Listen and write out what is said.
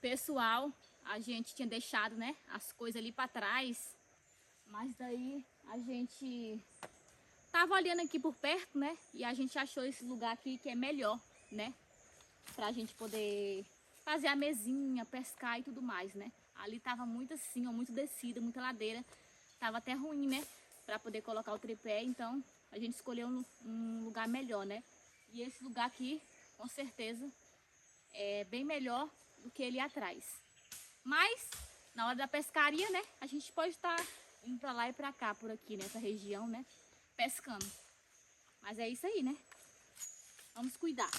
Pessoal, a gente tinha deixado, né, as coisas ali para trás, mas daí a gente tava olhando aqui por perto, né, e a gente achou esse lugar aqui que é melhor, né, pra gente poder fazer a mesinha, pescar e tudo mais, né. Ali tava muito assim, ó, muito descida, muita ladeira, tava até ruim, né, pra poder colocar o tripé, então a gente escolheu um lugar melhor, né. E esse lugar aqui, com certeza, é bem melhor do que ele atrás. Mas, na hora da pescaria, né, a gente pode estar indo pra lá e pra cá, por aqui, nessa região, né, pescando. Mas é isso aí, né? Vamos cuidar.